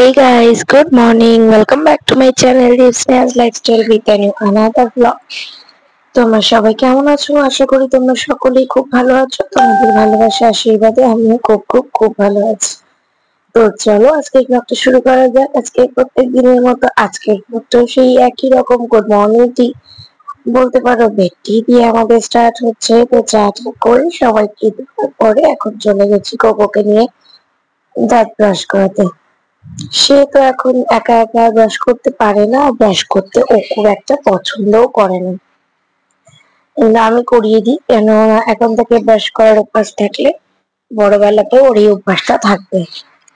Hey guys, good morning. Welcome back to my channel Disney's Lifestyle with a new another vlog. তোমরা সবাই কেমন আছো? আশা করি তোমরা সকলেই খুব ভালো আছো। তোমাদের ভালোবাসা আশীর্বাদে আমিও খুব ভালো আছি। তো চলো আজকে ব্লগটা শুরু করা যাক। আজকে প্রত্যেক দিনের মতো আজকের ব্লগটা সেই একই রকম গুড মর্নিং টি বলতে পারো বেডটি দিয়ে আমাদের স্টার্ট হচ্ছে। তো চাটা করে সবাইকে দেওয়ার পরে এখন চলে গেছি কোকোকে নিয়ে দাঁত ব্রাশ করাতে। সে তো এখন একা একা ব্রাশ করতে পারে না, ব্রাশ করতে ও খুব একটা পছন্দও করে না, কিন্তু আমি করিয়ে দিই। কেন এখন থেকে ব্রাশ করার অভ্যাস থাকলে বড়বেলাতেও ওর এই অভ্যাসটা থাকবে।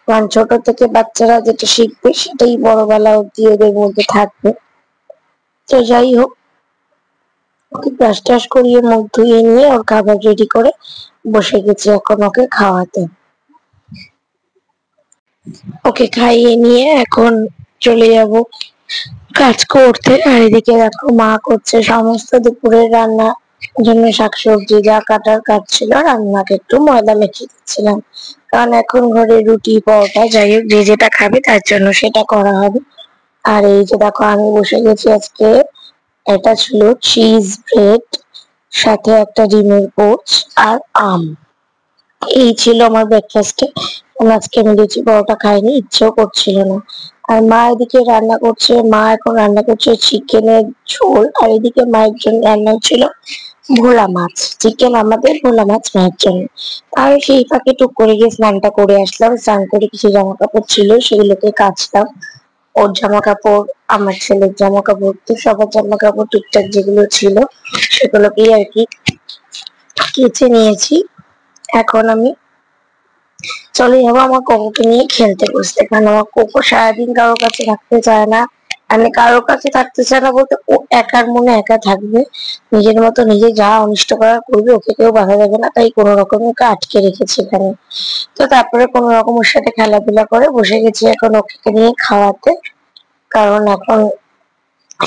কারণ ছোট থেকে বাচ্চারা যেটা শিখবে সেটাই বড়বেলা অব্দি ওদের মধ্যে থাকবে। তো যাই হোক, ওকে ব্রাশ টাশ করিয়ে মুখ ধুয়ে নিয়ে ওর খাবার রেডি করে বসে গেছি এখন ওকে খাওয়াতে। ওকে খাইয়ে নিয়ে এখন চলে যাব কাজ করতে। আর এদিকে দেখো মা করছে সমস্ত দুপুরের রান্না জন্য শাকসবজি যা কাটার কাজ ছিল, রান্নাকে একটু ময়দা মেখে দিচ্ছিলাম। কারণ এখন ঘরে রুটি পরোটা যাই হোক যে যেটা খাবে তার জন্য সেটা করা হবে। আর এই যে দেখো আমি বসে গেছি আজকে, এটা ছিল চিজ ব্রেড, সাথে একটা ডিমের পোচ আর আম। এই ছিল আমার ব্রেকফাস্টে। আজকে আমি লুচি পরোটা খাইনি, ইচ্ছেও করছিল না। আর মা এদিকে রান্না করছে, মা এখন রান্না করছে চিকেনের ঝোল। আর এদিকে মায়ের জন্য রান্না ছিল ভোলা মাছ। চিকেন আমাদের, ভোলা মাছ মায়ের জন্য। আর সেই ফাঁকে টুক করে গিয়ে স্নানটা করে আসলাম। স্নান করে কিছু জামা কাপড় ছিল সেগুলোকে কাচলাম। ওর জামা কাপড়, আমার ছেলের জামা কাপড়, তো সবার জামা কাপড় টুকটাক যেগুলো ছিল সেগুলোকেই আর কি কেচে নিয়েছি। এখন আমি চলে যাবো আমার কোকোকে নিয়ে খেলতে বসতে। কারণ আমার কোকো সারাদিন কারোর কাছে থাকতে চায় না। মানে কারোর কাছে থাকতে চায় না বলতে, ও একার মনে একা থাকবে, নিজের মতো নিজে যা অনিষ্ট করার করবে, ওকে কেউ বাধা দেবে না। তাই কোনো রকম ওকে আটকে রেখেছি এখানে। তো তারপরে কোনো রকম ওর সাথে খেলাধুলা করে বসে গেছি এখন ওকে নিয়ে খাওয়াতে। কারণ এখন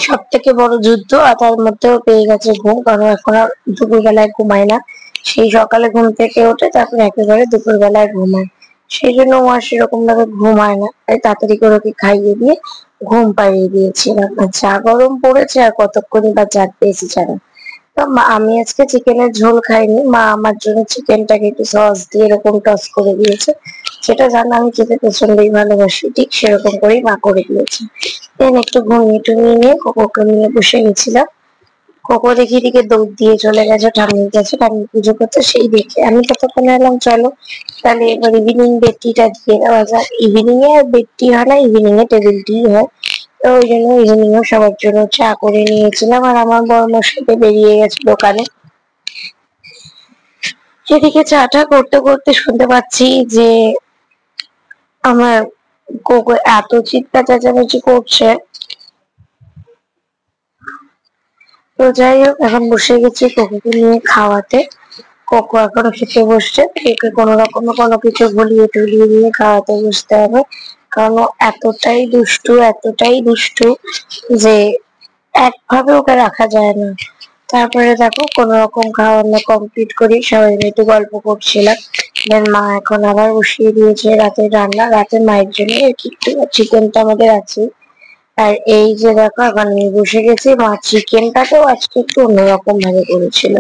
সব থেকে বড় যুদ্ধ, আর তার মধ্যেও পেয়ে গেছে ঘুম। কারণ এখন আর দুপুর বেলায় ঘুমায় না। সেই সকালে ঘুম থেকে ওঠে, তারপরে একেবারে দুপুর বেলায় ঘুমায়। সেই জন্য ও আর সেরকম ভাবে ঘুমায় না, তাই তাড়াতাড়ি করে ওকে খাইয়ে দিয়ে ঘুম পাড়িয়ে দিয়েছিলাম। আর যা গরম পড়েছে, আর কতক্ষণই বা জাগবে এসি ছাড়া। তো আমি আজকে চিকেনের ঝোল খাইনি, মা আমার জন্য চিকেনটাকে একটু সস দিয়ে এরকম টস করে দিয়েছে। সেটা জানা আমি খেতে প্রচন্ডই ভালোবাসি, ঠিক সেরকম করেই মা করে দিয়েছে। দেন একটু ঘুমিয়ে টুমিয়ে নিয়ে কোকোকে নিয়ে বসে গেছিলাম। কোকো দেখি দিকে দৌড় দিয়ে চলে গেছে ঠাম্মির কাছে, ঠাম্মি পুজো করতে। সেই দেখে আমি ততক্ষণে এলাম চলো তাহলে এবার ইভিনিং বেডটিটা দিয়ে দেওয়া যাক। ইভিনিং এ আর বেডটি হয় না, ইভিনিং এ টেবিল টি হয়। তো ওই জন্য ইভিনিং এ সবার জন্য চা করে নিয়েছিলাম। আর আমার বড় মশাইকে বেরিয়ে গেছে দোকানে। সেদিকে চাটা করতে করতে শুনতে পাচ্ছি যে আমার কোকো এত চিৎকার চেঁচামেচি করছে। তো যাই হোক, এখন বসে গেছি কোকোকে নিয়ে খাওয়াতে। কোকো এখনো খেতে বসছে, ওকে কোনো রকমে কোনো কিছু ভুলিয়ে টুলিয়ে দিয়ে খাওয়াতে বসতে হবে। কারণ ও এতটাই দুষ্টু যে একভাবে ওকে রাখা যায় না। তারপরে দেখো কোনো রকম খাওয়ানো কমপ্লিট করি সবাই মিলে একটু গল্প করছিলাম। দেন মা এখন আবার বসিয়ে দিয়েছে রাতের রান্না। রাতে মায়ের জন্য একটু চিকেনটা আমাদের আছে। আর এই যে দেখো এখন আমি বসে গেছি, মা চিকেনটাকেও আজকে একটু অন্যরকম ভাবে করেছিল।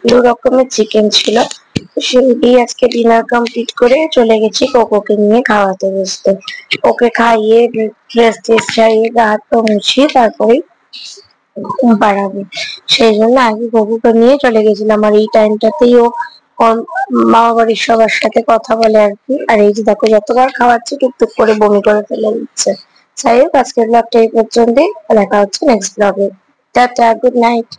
দু রকমের চিকেন ছিল। সেই দিয়ে আজকে ডিনার কমপ্লিট করে চলে গেছি কোকোকে নিয়ে খাওয়াতে বসতে। ওকে খাইয়ে ড্রেস ট্রেস ছাড়িয়ে গা হাত পা মুছিয়ে তারপরে ঘুম পাড়াবো। সেই জন্য আগে কোকোকে নিয়ে চলে গেছিলাম। আর এই টাইমটাতেই ও ওর মামা বাড়ির সবার সাথে কথা বলে আর কি। আর এই যে দেখো যতবার খাওয়াচ্ছি টুকটুক করে বমি করে ফেলে দিচ্ছে। যাই হোক, আজকের ব্লগটা এই পর্যন্তই। দেখা হচ্ছে নেক্সট ব্লগে। Tata, good night.